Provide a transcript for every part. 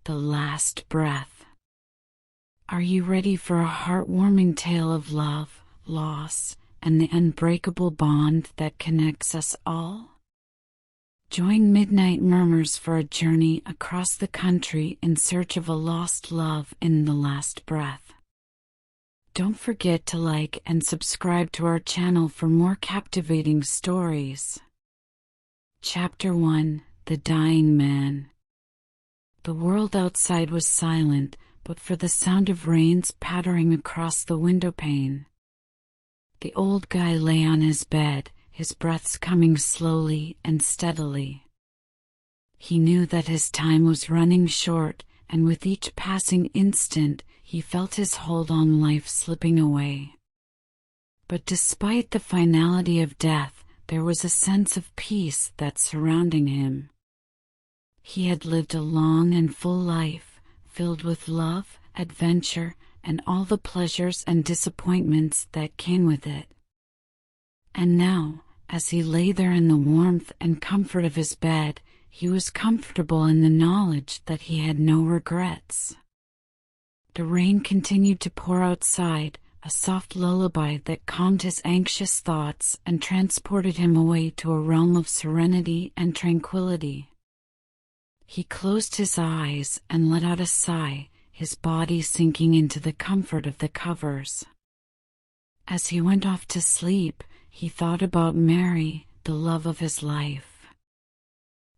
The Last Breath. Are you ready for a heartwarming tale of love, loss, and the unbreakable bond that connects us all? Join Midnight Murmurs for a journey across the country in search of a lost love in the last breath. Don't forget to like and subscribe to our channel for more captivating stories. Chapter 1: The Dying Man. The world outside was silent, but for the sound of rains pattering across the windowpane. The old guy lay on his bed, his breaths coming slowly and steadily. He knew that his time was running short, and with each passing instant, he felt his hold on life slipping away. But despite the finality of death, there was a sense of peace that surrounding him. He had lived a long and full life, filled with love, adventure, and all the pleasures and disappointments that came with it. And now, as he lay there in the warmth and comfort of his bed, he was comfortable in the knowledge that he had no regrets. The rain continued to pour outside, a soft lullaby that calmed his anxious thoughts and transported him away to a realm of serenity and tranquility. He closed his eyes and let out a sigh, his body sinking into the comfort of the covers. As he went off to sleep, he thought about Mary, the love of his life.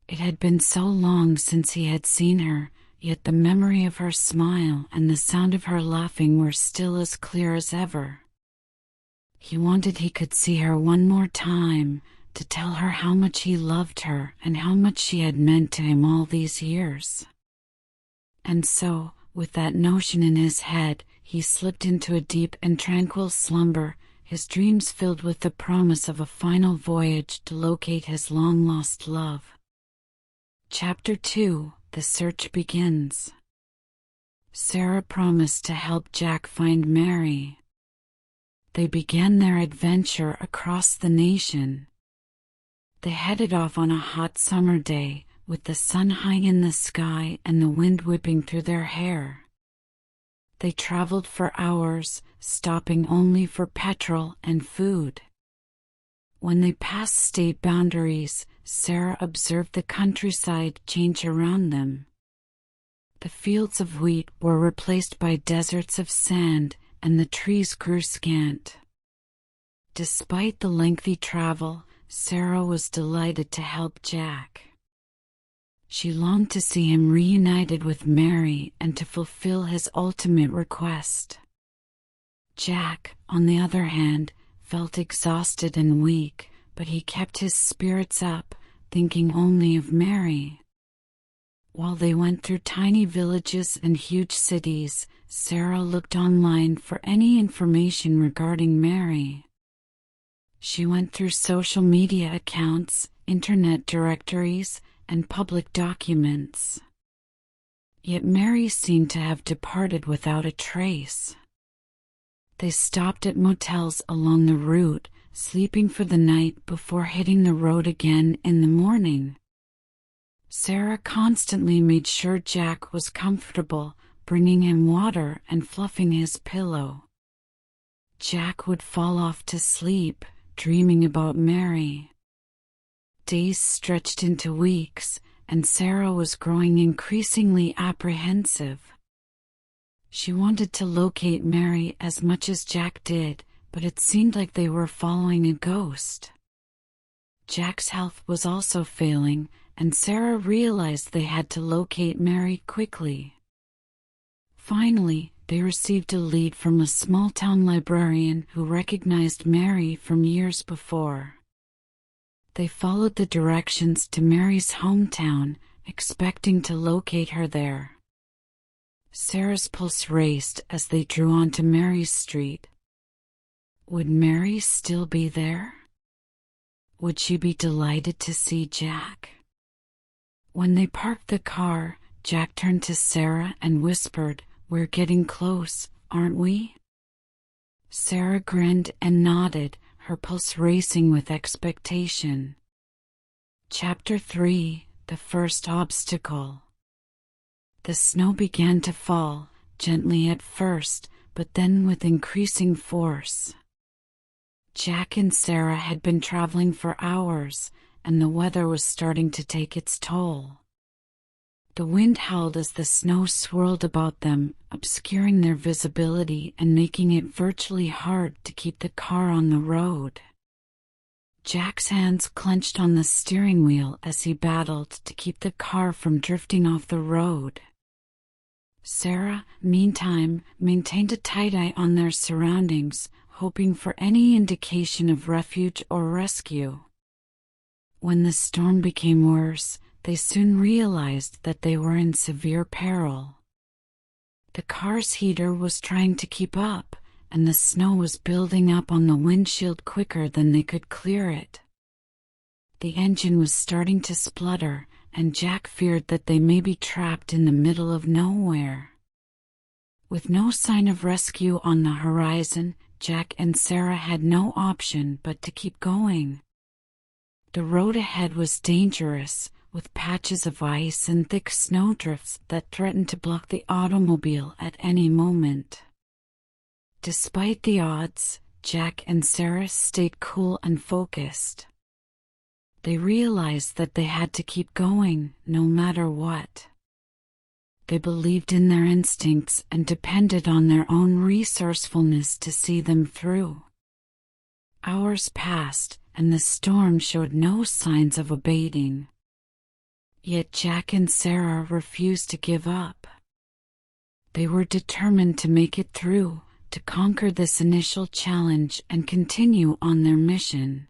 It had been so long since he had seen her, yet the memory of her smile and the sound of her laughing were still as clear as ever. He wanted he could see her one more time, to tell her how much he loved her and how much she had meant to him all these years. And so, with that notion in his head, he slipped into a deep and tranquil slumber, his dreams filled with the promise of a final voyage to locate his long-lost love. Chapter 2: The Search Begins. Sarah promised to help Jack find Mary. They began their adventure across the nation. They headed off on a hot summer day, with the sun high in the sky and the wind whipping through their hair. They traveled for hours, stopping only for petrol and food. When they passed state boundaries, Sarah observed the countryside change around them. The fields of wheat were replaced by deserts of sand, and the trees grew scant. Despite the lengthy travel, Sarah was delighted to help Jack. She longed to see him reunited with Mary and to fulfill his ultimate request. Jack, on the other hand, felt exhausted and weak, but he kept his spirits up, thinking only of Mary. While they went through tiny villages and huge cities, Sarah looked online for any information regarding Mary. She went through social media accounts, internet directories, and public documents. Yet Mary seemed to have departed without a trace. They stopped at motels along the route, sleeping for the night before hitting the road again in the morning. Sarah constantly made sure Jack was comfortable, bringing him water and fluffing his pillow. Jack would fall off to sleep, dreaming about Mary. Days stretched into weeks, and Sarah was growing increasingly apprehensive. She wanted to locate Mary as much as Jack did, but it seemed like they were following a ghost. Jack's health was also failing, and Sarah realized they had to locate Mary quickly. Finally, they received a lead from a small-town librarian who recognized Mary from years before. They followed the directions to Mary's hometown, expecting to locate her there. Sarah's pulse raced as they drew onto Mary's street. Would Mary still be there? Would she be delighted to see Jack? When they parked the car, Jack turned to Sarah and whispered, "We're getting close, aren't we?" Sarah grinned and nodded, her pulse racing with expectation. Chapter 3: The First Obstacle. The snow began to fall, gently at first, but then with increasing force. Jack and Sarah had been traveling for hours, and the weather was starting to take its toll. The wind howled as the snow swirled about them, obscuring their visibility and making it virtually hard to keep the car on the road. Jack's hands clenched on the steering wheel as he battled to keep the car from drifting off the road. Sarah, meantime, maintained a tight eye on their surroundings, hoping for any indication of refuge or rescue. When the storm became worse, they soon realized that they were in severe peril. The car's heater was trying to keep up, and the snow was building up on the windshield quicker than they could clear it. The engine was starting to splutter, and Jack feared that they may be trapped in the middle of nowhere. With no sign of rescue on the horizon, Jack and Sarah had no option but to keep going. The road ahead was dangerous, with patches of ice and thick snowdrifts that threatened to block the automobile at any moment. Despite the odds, Jack and Sarah stayed cool and focused. They realized that they had to keep going, no matter what. They believed in their instincts and depended on their own resourcefulness to see them through. Hours passed, and the storm showed no signs of abating. Yet Jack and Sarah refused to give up. They were determined to make it through, to conquer this initial challenge and continue on their mission.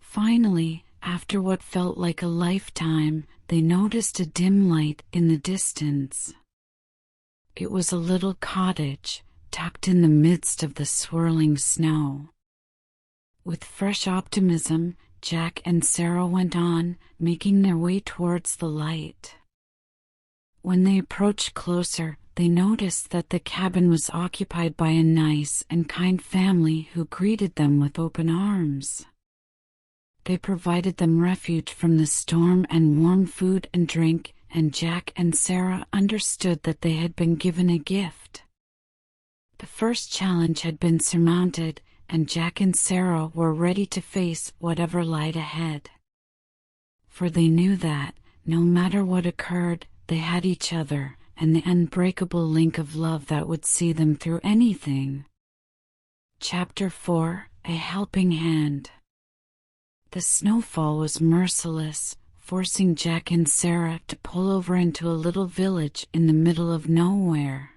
Finally, after what felt like a lifetime, they noticed a dim light in the distance. It was a little cottage, tucked in the midst of the swirling snow. With fresh optimism, Jack and Sarah went on, making their way towards the light. When they approached closer, they noticed that the cabin was occupied by a nice and kind family who greeted them with open arms. They provided them refuge from the storm and warm food and drink, and Jack and Sarah understood that they had been given a gift. The first challenge had been surmounted, and Jack and Sarah were ready to face whatever lied ahead. For they knew that, no matter what occurred, they had each other, and the unbreakable link of love that would see them through anything. Chapter 4: A Helping Hand. The snowfall was merciless, forcing Jack and Sarah to pull over into a little village in the middle of nowhere.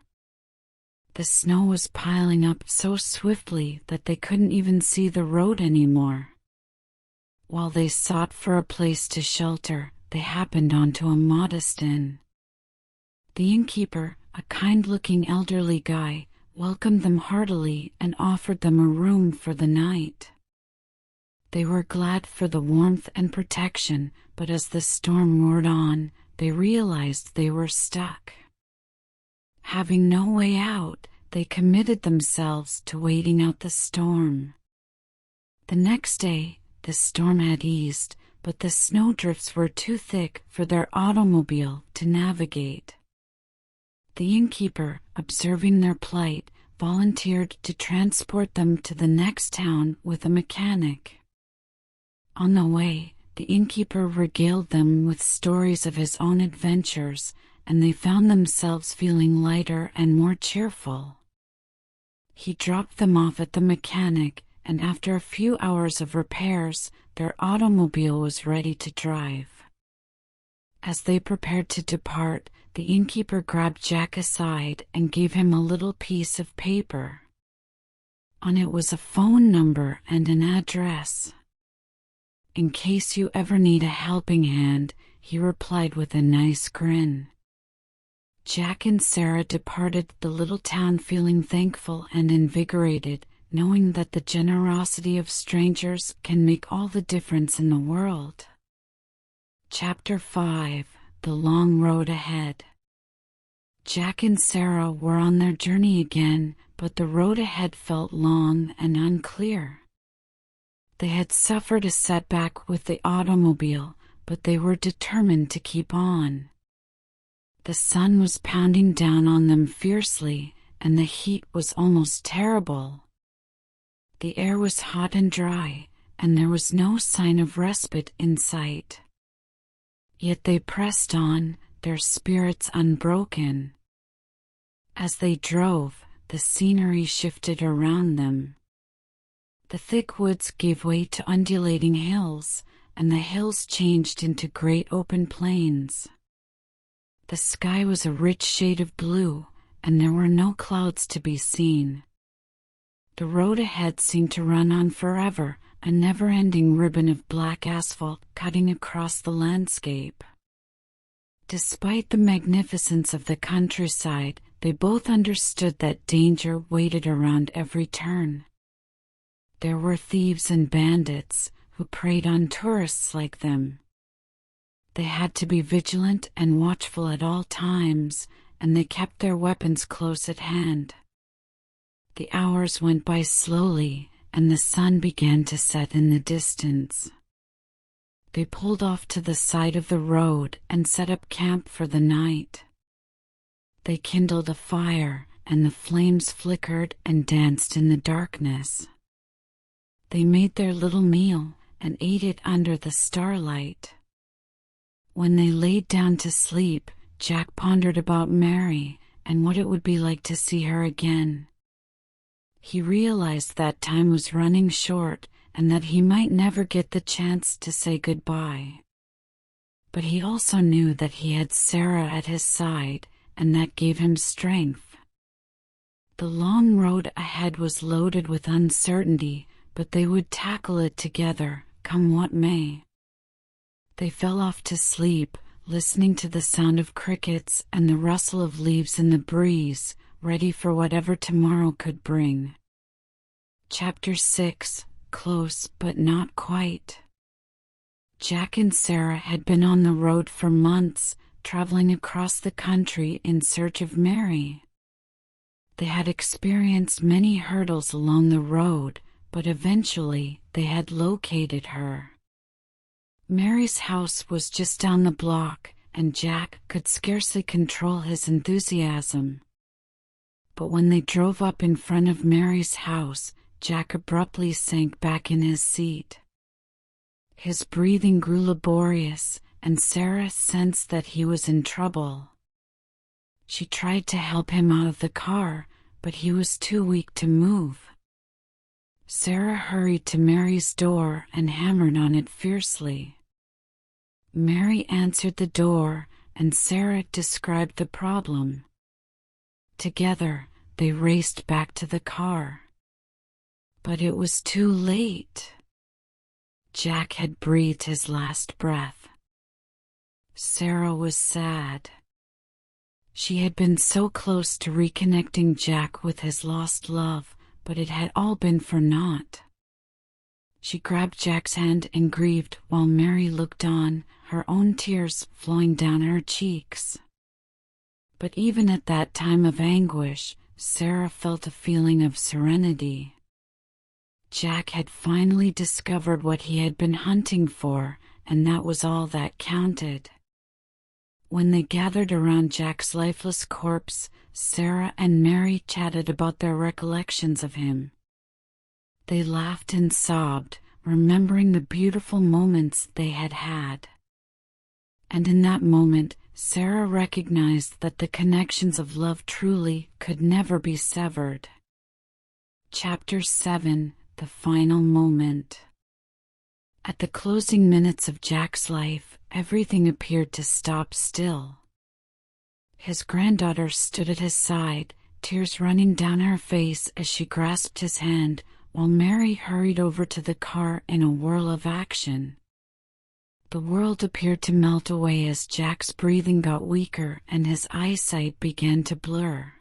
The snow was piling up so swiftly that they couldn't even see the road anymore. While they sought for a place to shelter, they happened onto a modest inn. The innkeeper, a kind-looking elderly guy, welcomed them heartily and offered them a room for the night. They were glad for the warmth and protection, but as the storm roared on, they realized they were stuck. Having no way out, they committed themselves to waiting out the storm. The next day, the storm had eased, but the snowdrifts were too thick for their automobile to navigate. The innkeeper, observing their plight, volunteered to transport them to the next town with a mechanic. On the way, the innkeeper regaled them with stories of his own adventures, and they found themselves feeling lighter and more cheerful. He dropped them off at the mechanic, and after a few hours of repairs, their automobile was ready to drive. As they prepared to depart, the innkeeper grabbed Jack aside and gave him a little piece of paper. On it was a phone number and an address. "In case you ever need a helping hand," he replied with a nice grin. Jack and Sarah departed the little town feeling thankful and invigorated, knowing that the generosity of strangers can make all the difference in the world. Chapter 5: The Long Road Ahead. Jack and Sarah were on their journey again, but the road ahead felt long and unclear. They had suffered a setback with the automobile, but they were determined to keep on. The sun was pounding down on them fiercely, and the heat was almost terrible. The air was hot and dry, and there was no sign of respite in sight. Yet they pressed on, their spirits unbroken. As they drove, the scenery shifted around them. The thick woods gave way to undulating hills, and the hills changed into great open plains. The sky was a rich shade of blue, and there were no clouds to be seen. The road ahead seemed to run on forever, a never-ending ribbon of black asphalt cutting across the landscape. Despite the magnificence of the countryside, they both understood that danger waited around every turn. There were thieves and bandits who preyed on tourists like them. They had to be vigilant and watchful at all times, and they kept their weapons close at hand. The hours went by slowly, and the sun began to set in the distance. They pulled off to the side of the road and set up camp for the night. They kindled a fire, and the flames flickered and danced in the darkness. They made their little meal and ate it under the starlight. When they laid down to sleep, Jack pondered about Mary and what it would be like to see her again. He realized that time was running short and that he might never get the chance to say goodbye. But he also knew that he had Sarah at his side, and that gave him strength. The long road ahead was loaded with uncertainty, but they would tackle it together, come what may. They fell off to sleep, listening to the sound of crickets and the rustle of leaves in the breeze, ready for whatever tomorrow could bring. Chapter 6. Close but not quite. Jack and Sarah had been on the road for months, traveling across the country in search of Mary. They had experienced many hurdles along the road, but eventually they had located her. Mary's house was just down the block, and Jack could scarcely control his enthusiasm. But when they drove up in front of Mary's house, Jack abruptly sank back in his seat. His breathing grew laborious, and Sarah sensed that he was in trouble. She tried to help him out of the car, but he was too weak to move. Sarah hurried to Mary's door and hammered on it fiercely. Mary answered the door, and Sarah described the problem. Together, they raced back to the car. But it was too late. Jack had breathed his last breath. Sarah was sad. She had been so close to reconnecting Jack with his lost love, but it had all been for naught. She grabbed Jack's hand and grieved while Mary looked on, her own tears flowing down her cheeks. But even at that time of anguish, Sarah felt a feeling of serenity. Jack had finally discovered what he had been hunting for, and that was all that counted. When they gathered around Jack's lifeless corpse, Sarah and Mary chatted about their recollections of him. They laughed and sobbed, remembering the beautiful moments they had had. And in that moment, Sarah recognized that the connections of love truly could never be severed. Chapter 7. The Final Moment. At the closing minutes of Jack's life, everything appeared to stop still. His granddaughter stood at his side, tears running down her face as she grasped his hand, while Mary hurried over to the car in a whirl of action. The world appeared to melt away as Jack's breathing got weaker and his eyesight began to blur.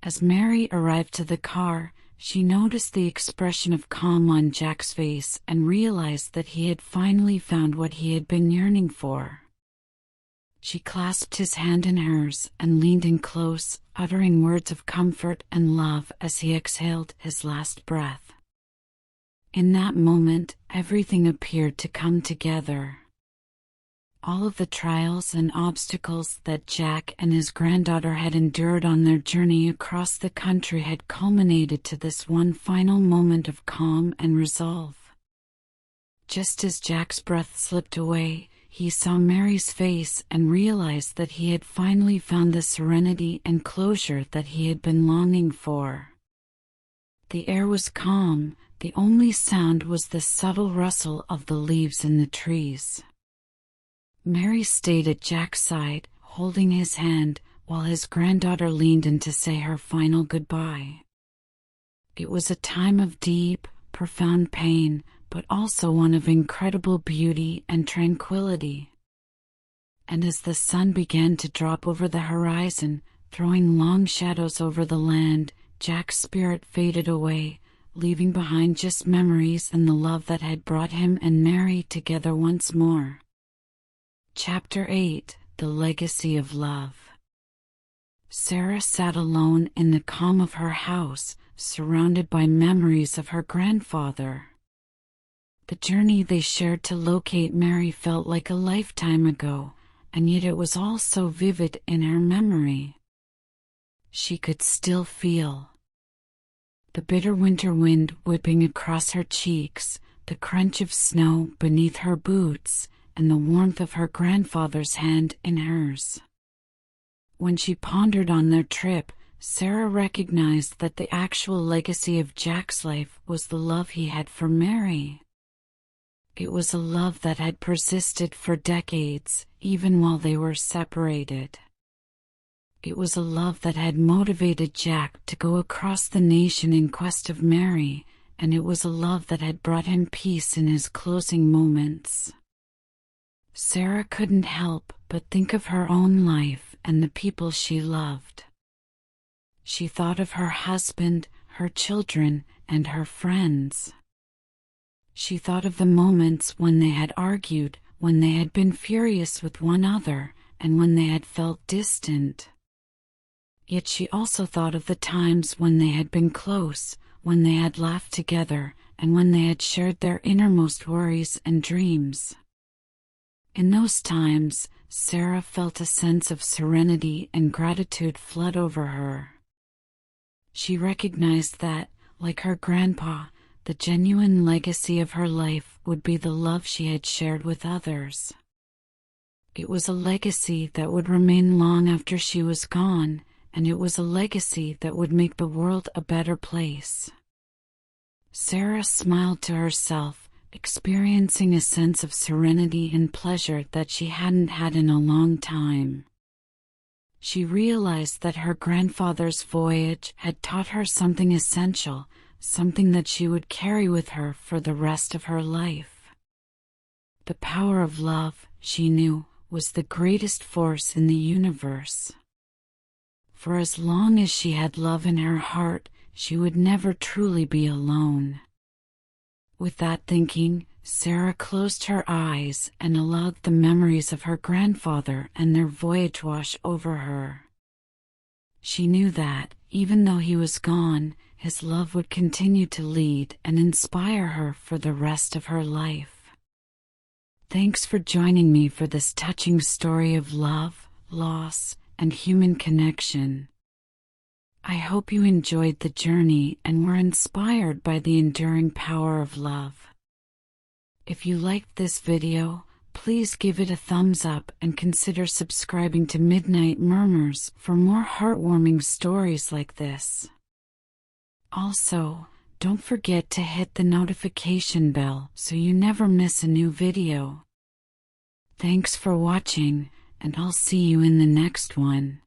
As Mary arrived to the car, she noticed the expression of calm on Jack's face and realized that he had finally found what he had been yearning for. She clasped his hand in hers and leaned in close, uttering words of comfort and love as he exhaled his last breath. In that moment, everything appeared to come together. All of the trials and obstacles that Jack and his granddaughter had endured on their journey across the country had culminated to this one final moment of calm and resolve. Just as Jack's breath slipped away, he saw Mary's face and realized that he had finally found the serenity and closure that he had been longing for. The air was calm, the only sound was the subtle rustle of the leaves in the trees. Mary stayed at Jack's side, holding his hand, while his granddaughter leaned in to say her final goodbye. It was a time of deep, profound pain, but also one of incredible beauty and tranquility. And as the sun began to drop over the horizon, throwing long shadows over the land, Jack's spirit faded away, leaving behind just memories and the love that had brought him and Mary together once more. Chapter 8: The Legacy of Love. Sarah sat alone in the calm of her house, surrounded by memories of her grandfather. The journey they shared to locate Mary felt like a lifetime ago, and yet it was all so vivid in her memory. She could still feel the bitter winter wind whipping across her cheeks, the crunch of snow beneath her boots, and the warmth of her grandfather's hand in hers. When she pondered on their trip, Sarah recognized that the actual legacy of Jack's life was the love he had for Mary. It was a love that had persisted for decades, even while they were separated. It was a love that had motivated Jack to go across the nation in quest of Mary, and it was a love that had brought him peace in his closing moments. Sarah couldn't help but think of her own life and the people she loved. She thought of her husband, her children, and her friends. She thought of the moments when they had argued, when they had been furious with one another, and when they had felt distant. Yet she also thought of the times when they had been close, when they had laughed together, and when they had shared their innermost worries and dreams. In those times, Sarah felt a sense of serenity and gratitude flood over her. She recognized that, like her grandpa, the genuine legacy of her life would be the love she had shared with others. It was a legacy that would remain long after she was gone, and it was a legacy that would make the world a better place. Sarah smiled to herself, experiencing a sense of serenity and pleasure that she hadn't had in a long time. She realized that her grandfather's voyage had taught her something essential, something that she would carry with her for the rest of her life. The power of love, she knew, was the greatest force in the universe. For as long as she had love in her heart, she would never truly be alone. With that thinking, Sarah closed her eyes and allowed the memories of her grandfather and their voyage wash over her. She knew that, even though he was gone, his love would continue to lead and inspire her for the rest of her life. Thanks for joining me for this touching story of love, loss, and human connection. I hope you enjoyed the journey and were inspired by the enduring power of love. If you liked this video, please give it a thumbs up and consider subscribing to Midnight Murmurs for more heartwarming stories like this. Also, don't forget to hit the notification bell so you never miss a new video. Thanks for watching, and I'll see you in the next one.